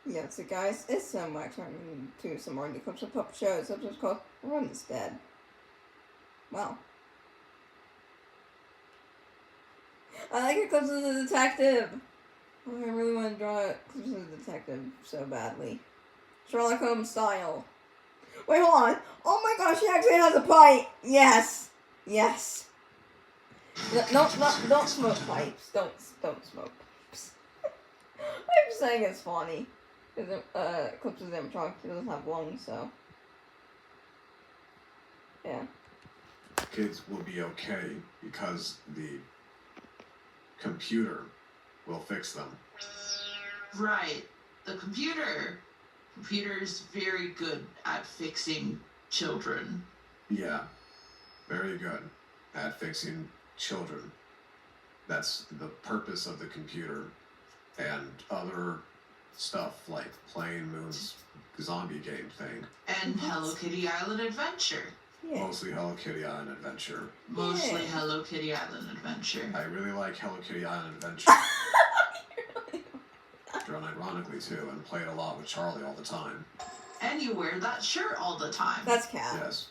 Yeah, so guys, it's so much. I'm doing some more Eclipse and Puppet Show. This episode's called Run is Dead. Wow. I like Eclipse as a detective. Oh, I really want to draw Eclipse as a detective so badly. Sherlock Holmes style. Wait, hold on. Oh my gosh, she actually has a pipe. Yes. Yes. No, don't smoke pipes. Don't smoke pipes. I'm just saying it's funny. Because Eclipse is animatronic. He doesn't have lungs, so. Yeah. Kids will be okay because the computer will fix them. Right. The computer's very good at fixing children. Yeah, very good at fixing children. That's the purpose of the computer and other stuff like playing Moon's zombie game thing. And Hello Kitty Island Adventure. Yeah. Mostly Hello Kitty Island Adventure. Mostly Hello Kitty Island Adventure. I really like Hello Kitty Island Adventure. Drawn ironically too, and played a lot with Charlie all the time. And you wear that shirt all the time. That's Cat. Yes.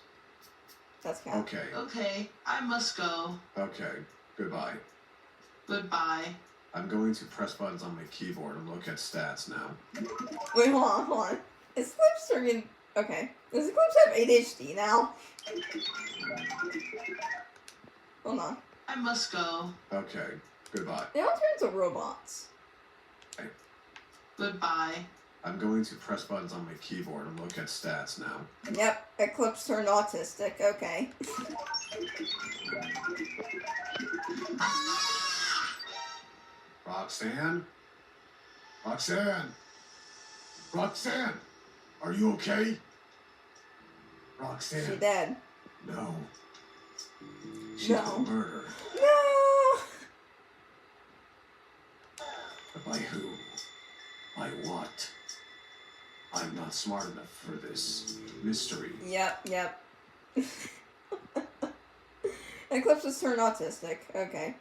That's Cat. Okay. Okay, I must go. Okay. Goodbye. Goodbye. I'm going to press buttons on my keyboard and look at stats now. Wait, hold on. Is Eclipse turning... Okay. Does Eclipse have ADHD now? Hold on. I must go. Okay. Goodbye. They all turn into robots. Goodbye. I'm going to press buttons on my keyboard and look at stats now. Yep. Eclipse turned autistic. Okay. Roxanne? Roxanne? Roxanne? Are you okay? Roxanne? She dead. No. She's No. been murdered. No! But by who? By what? I'm not smart enough for this mystery. Yep. Eclipse has turned autistic. Okay.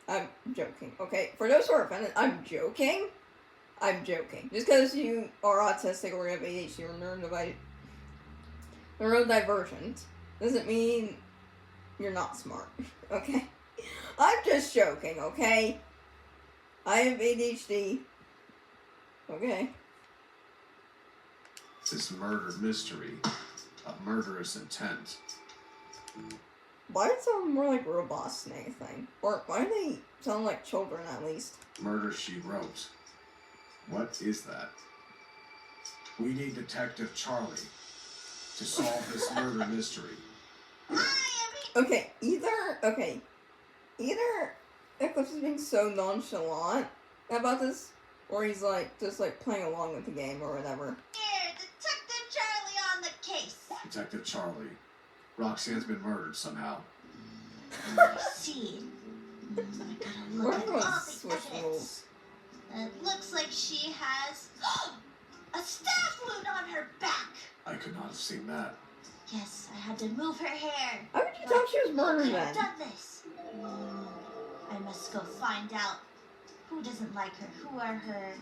I'm joking. Okay, for those who are offended, I'm joking. Just because you are autistic or you have ADHD or neurodivergent doesn't mean you're not smart. Okay? I'm just joking, okay? I have ADHD. Okay. This murder mystery of murderous intent. Why does it sound more like robots than anything? Or why do they sound like children at least? Murder, She Wrote. What is that? We need Detective Charlie to solve this murder mystery. Okay, either Eclipse is being so nonchalant about this, or he's like, just like playing along with the game or whatever. Here, Detective Charlie on the case. Detective Charlie. Roxanne's been murdered somehow. I see. I gotta look at all Everyone's the switch evidence. rules. It looks like she has a stab wound on her back. I could not have seen that. Yes, I had to move her hair. How could you tell she was Who murdered could have then? done this? I must go find out who doesn't like her. Who are her?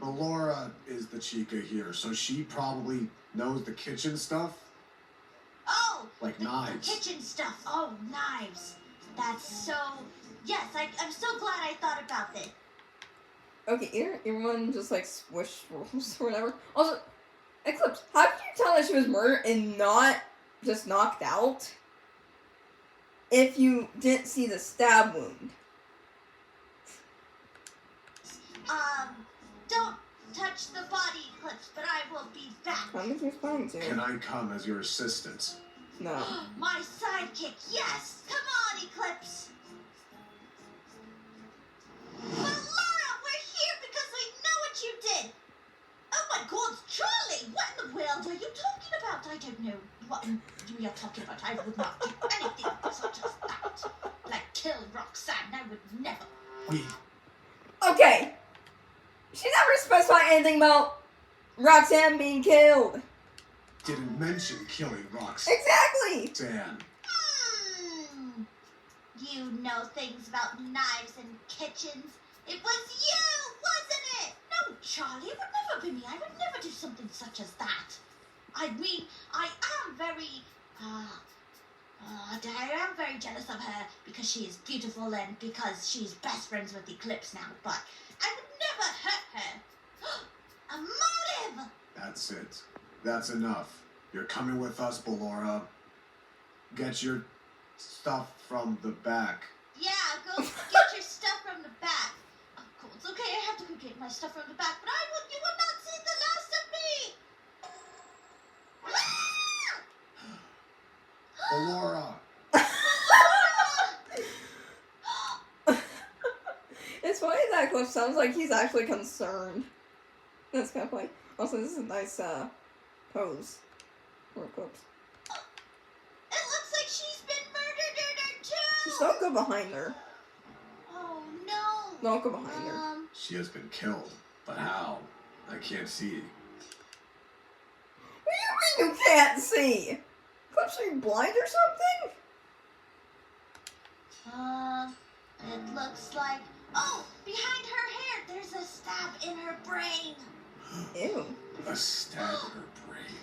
Laura is the chica here, so she probably knows the kitchen stuff. Oh, Like the knives. kitchen stuff. Oh, knives. That's so. Yes, I'm so glad I thought about this. Okay, everyone just like swish rules or whatever. Also, Eclipse, how could you tell that she was murdered and not just knocked out if you didn't see the stab wound? Don't touch the body, Eclipse, but I will be back. I don't think you're responding to. Can I come as your assistant? No. My sidekick, yes! Come on, Eclipse! But Laura, we're here because we know what you did! Oh my god, Charlie! What in the world are you talking about? I don't know what we are talking about. I would not do anything such as that. Like kill Roxanne, I would never. We. Okay. She never specified anything about Roxanne being killed. Didn't mention killing Roxanne. Exactly. Dan. You know things about knives and kitchens. It was you, wasn't it? No, Charlie would never be me. I would never do something such as that. I mean, I am very, I am very jealous of her because she is beautiful and because she's best friends with Eclipse now, but I would never hurt her. A motive! That's it. That's enough. You're coming with us, Ballora. Get your stuff from the back. Yeah, go get your stuff from the back. Of course, okay, I have to go get my stuff from the back, but you will not see the last of me! Ballora! It's funny that Eclipse sounds like he's actually concerned. That's kind of funny. Also, this is a nice pose for Eclipse. It looks like she's been murdered too! Just don't go behind her. Oh no! Don't go behind her. She has been killed. But how? I can't see. What do you mean you can't see? Eclipse, are you blind or something? It looks like... Oh! Behind her hair, there's a stab in her brain! Ew. A stab in her brain.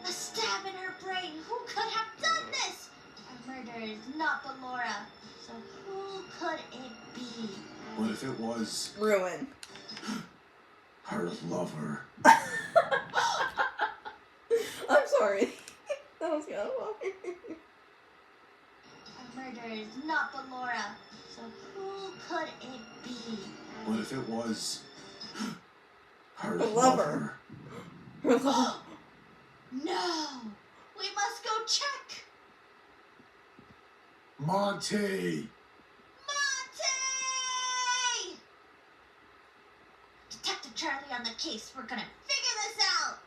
A stab in her brain! Who could have done this? Our murderer is not Ballora. So who could it be? What if it was Ruin. her lover? I'm sorry. That was kind of funny. Our murderer is not Ballora. So who could it be? What if it was her Her lover? lover. No! We must go check! Monty! Monty! Detective Charlie on the case. We're gonna figure this out!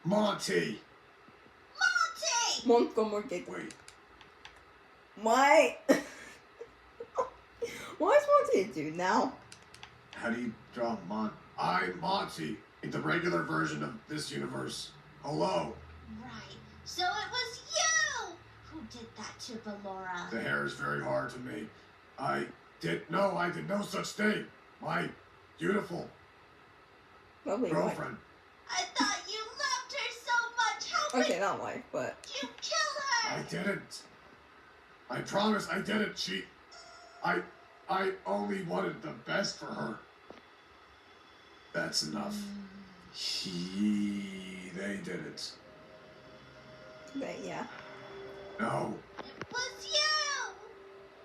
Monty! Monty! Montgomery. Wait, Why? Why is Monty a dude now? how do you draw I'm Monty in the regular version of this universe. Hello. Right. So it was you who did that to Ballora. The hair is very hard to me. I did no such thing. My beautiful Lovely wife. girlfriend. I thought you loved her so much. How Okay, not wife, but could you kill her? I didn't. I promise I didn't. I only wanted the best for her. That's enough. They did it. but yeah. No. It was you.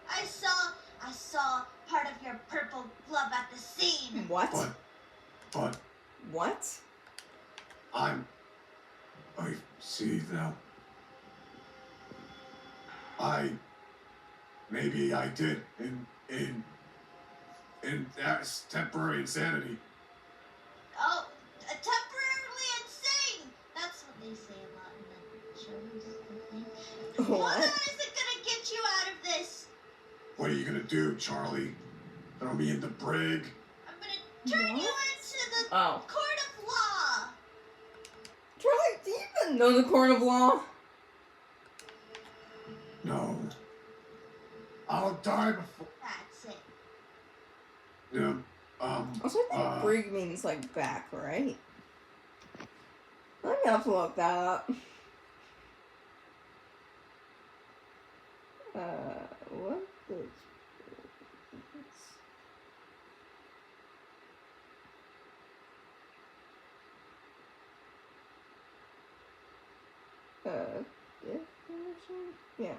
I saw part of your purple glove at the scene. What? But What? I see now. Maybe I did in that's temporary insanity. Oh, temporarily insane. That's what they say a lot in the shows, I think. What? What isn't gonna get you out of this? What are you gonna do, Charlie? Throw me in the brig? I'm gonna turn you What? into the Oh. court of law. Charlie, do you even know the court of law? No. I'll die before. That's it. Also, I think brig means like back, right? I'm gonna have to look that up. What is... definition? Yeah.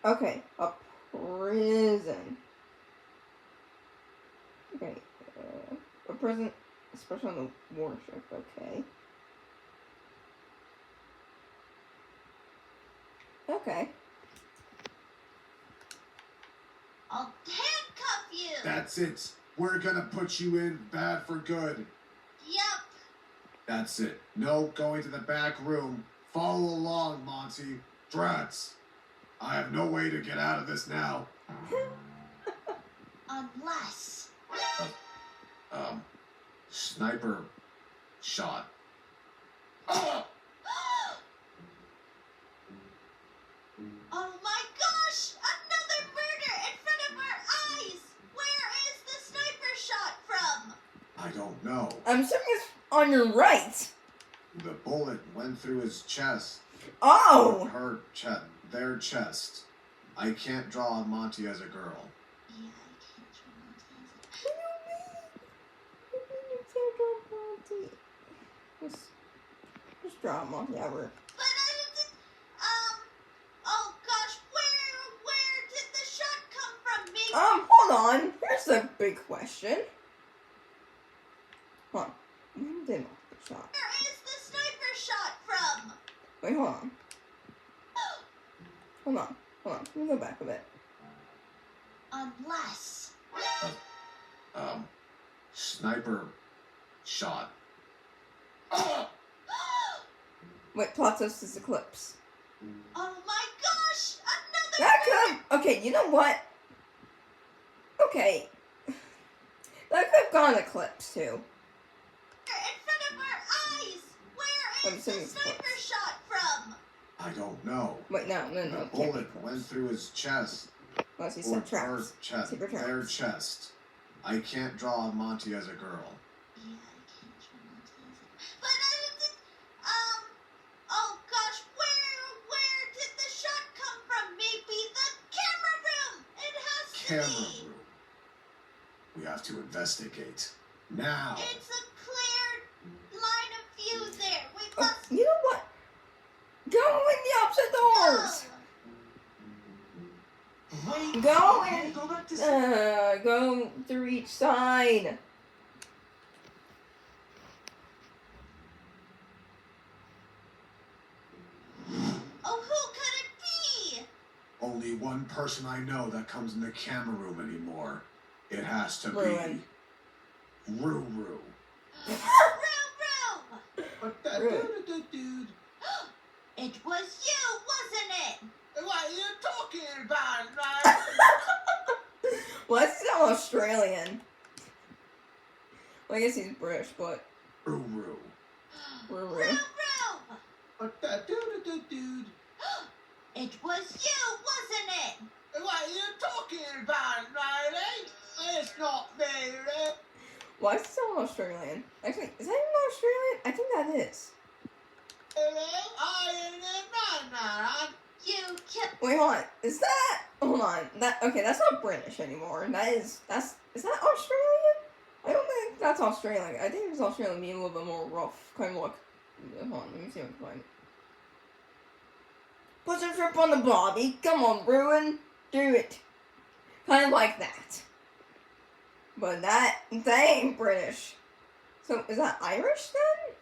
Okay, a prison. Okay, a prison, especially on the warship, okay. Okay. I'll handcuff you. That's it. We're gonna put you in bad for good. Yup. That's it. No going to the back room. Follow along, Monty. Drats. I have no way to get out of this now. Unless. Sniper shot. Oh! Oh my gosh! Another murder in front of our eyes! Where is the sniper shot? I don't know. I'm assuming it's on your right. The bullet went through his chest. Oh! Her chest. Their chest. I can't draw Monty as a girl. Yeah, I can't draw Monty as What do you mean? You can't draw Monty. Just draw Monty ever. But oh gosh, where did the shot come from, baby? Hold on. Here's the big question. Hold on. When did the shot? Where is the sniper shot from? Wait, hold on. Hold on. Let me go back a bit. Unless. Sniper shot. Wait, plot twist is Eclipse. Oh my gosh! Another. That could. Okay, you know what? Okay. That could have gone Eclipse too. In front of our eyes! Where I'm is the assuming it's sniper close. shot from? I don't know. Wait, no. The It can't be bullet Eclipse. went through his chest. Unless he Or said her traps. chest. Secret traps. Their chest. I can't draw Monty as a girl. Yeah, I can't draw Monty as a. But oh gosh, where did the shot come from? Maybe the camera room. It has to Camera be. room. We have to investigate. Now. It's a clear line of view there. We Oh, must you know what? Go in the opposite doors. go. Wait, Go in. Go back to Go through each side. Oh, who could it be? Only one person I know that comes in the camera room anymore. It has to Ruin. be Ruru. Roo! But that Rude. dude. It was you, wasn't it? What are you talking about, man? Well, that's still Australian. Well, I guess he's British, but Ruru. we're Roo! But that dude. It was you, wasn't it? What are you talking about, Riley? It's not me, Riley. why is it still Australian? Actually, is that even Australian? I think that is. I ain't a man. You kept. Wait, hold on. Is that? Hold on. That's not British anymore. Is that Australian? I don't think that's Australian. I think it's Australian being a little bit more rough. Kind of look. Hold on. Let me see if I can find it. Put some shrimp on the bobby. Come on, Ruin. Do it. Kind of like that. But that ain't British. So is that Irish then?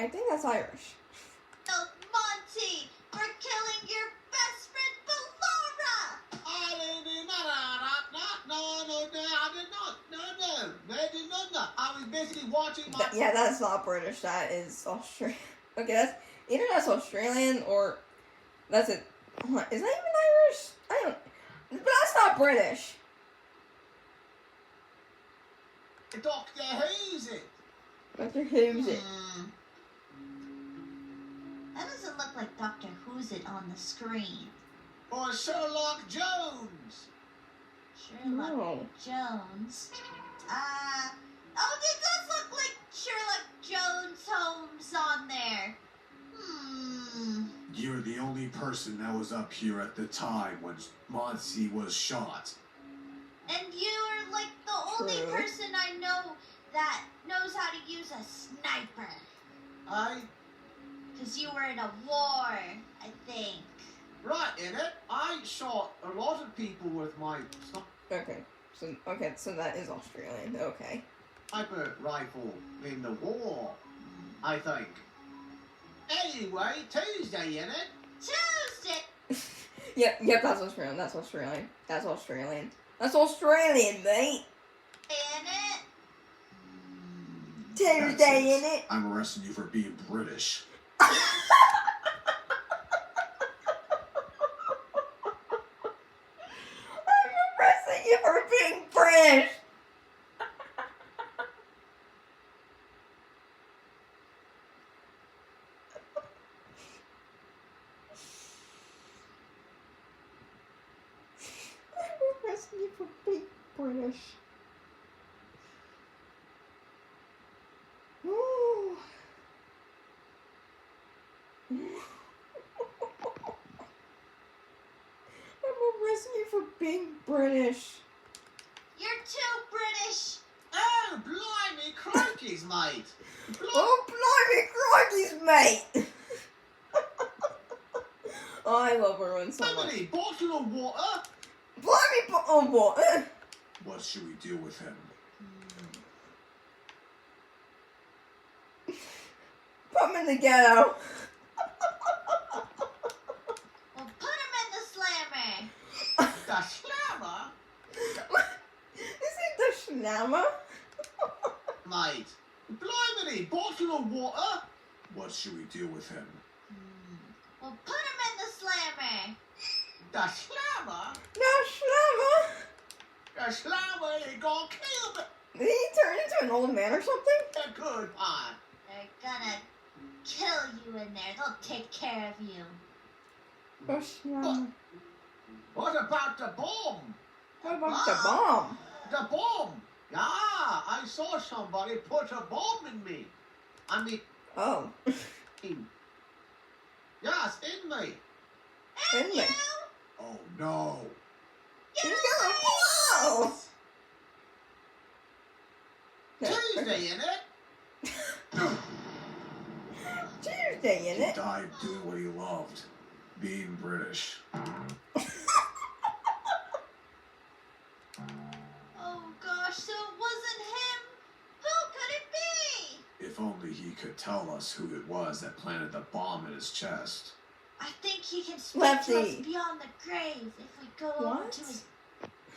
I think that's Irish. Oh, Monty, for killing your best friend, Ballora! I didn't do no, I did not. I was basically watching my. Yeah, that's not British. That is Australian. Okay, that's either that's Australian or that's it. Hold on, is that even Irish? I don't. But that's not British. Doctor Who's it? Doctor Who's it? That doesn't look like Doctor Who's it on the screen. Or Sherlock Jones? Sherlock No. Jones. Oh, it does look like Sherlock Jones Holmes on there. You're the only person that was up here at the time when Monty was shot. And you're like the only True. person I know that knows how to use a sniper. Because you were in a war, I think. Right, in it. I shot a lot of people with my Okay. So that is Australian. Okay. sniper rifle in the war, I think. Anyway, Tuesday, in it. Tuesday! Yep, that's Australian. That's Australian, mate. In it? Tuesday, That's in it. I'm arresting you for being British. I'm arresting you for being British. I'm arresting you for being British. for being British. You're too British. Oh, blimey, crikeys, mate. Oh, blimey, crikey's, mate! Oh, I love Erwin so much. Blimey, bottle of water. Blimey, oh, what? What should we do with him? Put him in the ghetto. Well, put him in the slammer. The slammer? This ain't the Schnammer. Mate, blimey, bottle of water. What should we do with him? Well, put him in the slammer. The slammer? No, Schnammer. The slammer ain't gonna kill me. Did he turn into an old man or something? A good part. They're gonna kill you in there. They'll take care of you. Oh, Schnammer. What about the bomb? What about the bomb? The bomb. Yeah, I saw somebody put a bomb in me. I mean, Oh. yes, in me. In there. Oh no! He's gonna blow! Tuesday, innit? Tuesday, He innit? died doing what he loved, being British. Oh gosh, so it wasn't him. Who could it be? If only he could tell us who it was that planted the bomb in his chest. I think he can speak to us Lefty. beyond the grave if we go over What? to his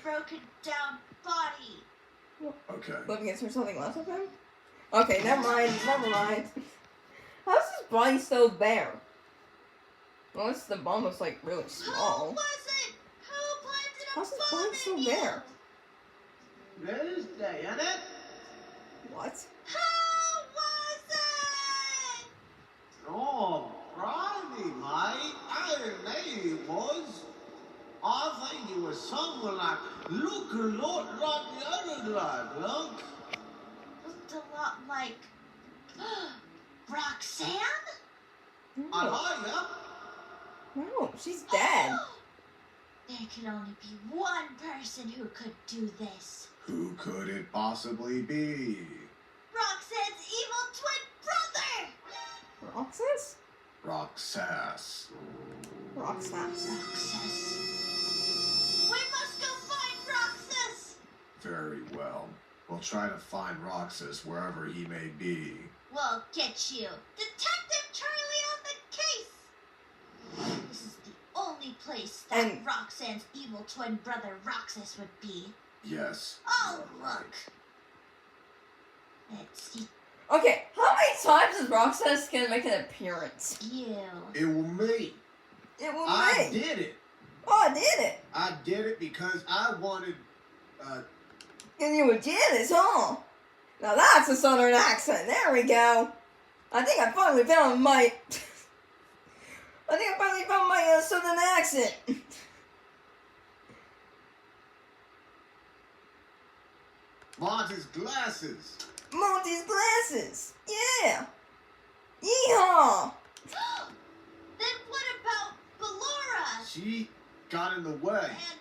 broken down body. Okay. Let me get something left of him? Okay, never mind. How's his body still there? Unless the bomb was like really Who small. was it? Who planted a How's his bomb body still in there? Tuesday, innit? What? Who was it? Oh, Friday, mate. I didn't know he was. I think he was someone like, look a lot like the other lad, look. Looked a lot like Roxanne? I No, like ya. no, she's dead. There can only be one person who could do this. Who could it possibly be? Roxanne's evil twin brother! Roxas? Roxas. Roxas. Roxas. We must go find Roxas! Very well. We'll try to find Roxas wherever he may be. We'll get you. Detective Charlie on the case! This is the only place that And- Roxanne's evil twin brother Roxas would be. Yes. Oh, you are look. Let's see. Okay, how many times is Roxas gonna make an appearance? You. It was me. It will I be. did it. Oh, I did it. I did it because I wanted, And you were jealous, huh? Now that's a southern accent. There we go. I think I finally found my... southern accent. Monty's glasses. Monty's glasses. Yeah. Yeehaw. Then what about Ballora? She got in the way. And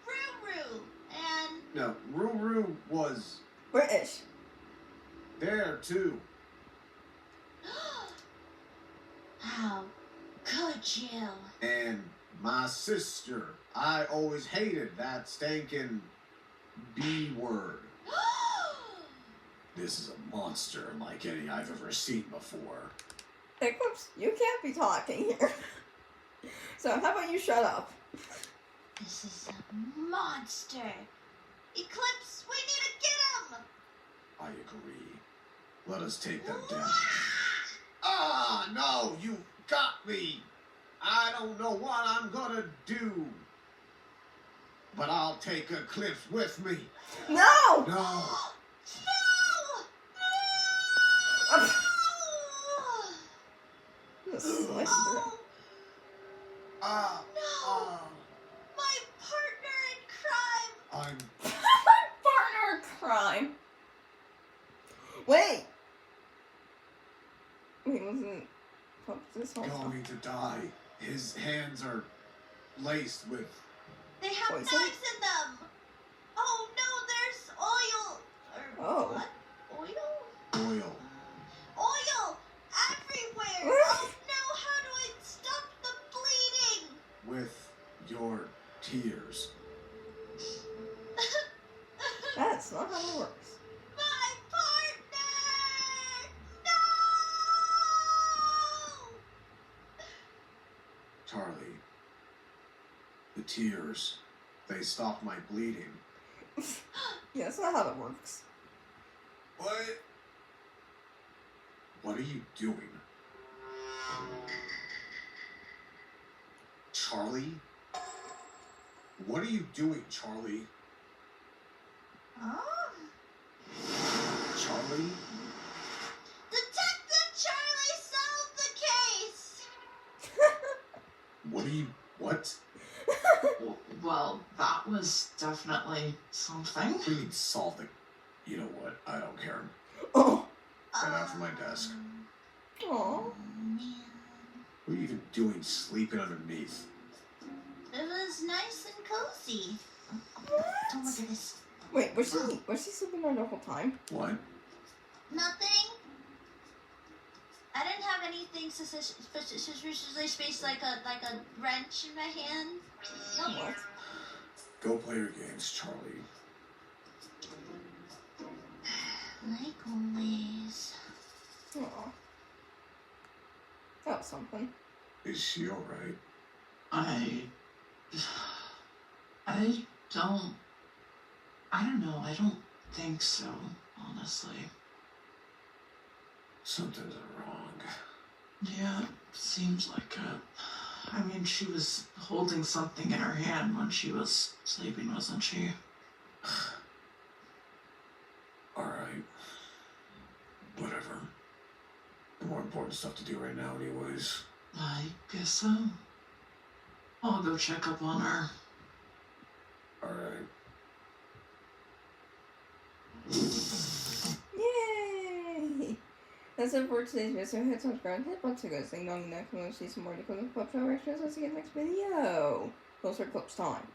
Ruru? And... No, Ruru was British. there too. How could you? And my sister. I always hated that stinking B word. This is a monster unlike any I've ever seen before. Eclipse, you can't be talking here. So how about you shut up? This is a monster. Eclipse, we need to get him! I agree. Let us take them down. Ah, no, you got me. I don't know what I'm gonna do. But I'll take Eclipse with me. No! No! No! The slicer. Oh, Ah, no! My partner in crime! I'm Partner in crime. Wait. He wasn't this whole time. going to die. His hands are laced with They have have poison? knives in them. Oh no, there's oil. Oh. What? Oil? Oil. Oil everywhere. What? Oh no, how do I stop the bleeding? With your tears. That's not how it works. My partner! No! Charlie. The tears. They stopped my bleeding. Yeah, that's not how that works. What? What are you doing? Charlie? What are you doing, Charlie? Huh? Charlie? Detective Charlie solved the case! What are you... What? Well, that was definitely something. What do you mean solve the... You know what? I don't care. Oh. Get out from my desk. Aw. Oh, man. What are you even doing sleeping underneath? It was nice and cozy. Don't look at this. Wait, was she sleeping there the whole time? What? Nothing. I didn't have anything suspiciously spaced like a wrench in my hand. No. What? Go play your games, Charlie. Like always. Aw. That was something. Is she alright? I don't know. I don't think so, honestly. Something's wrong. Yeah, seems like it. I mean, she was holding something in her hand when she was sleeping, wasn't she? Alright. Whatever. More important stuff to do right now anyways. I guess so. I'll go check up on her. Alright. Yay! That's it for today's video. So hit subscribe, hit button to go sing dong next. Want to see some more Eclipse and Puppet Show reactions? Let's see you next video. Closer Eclipse time.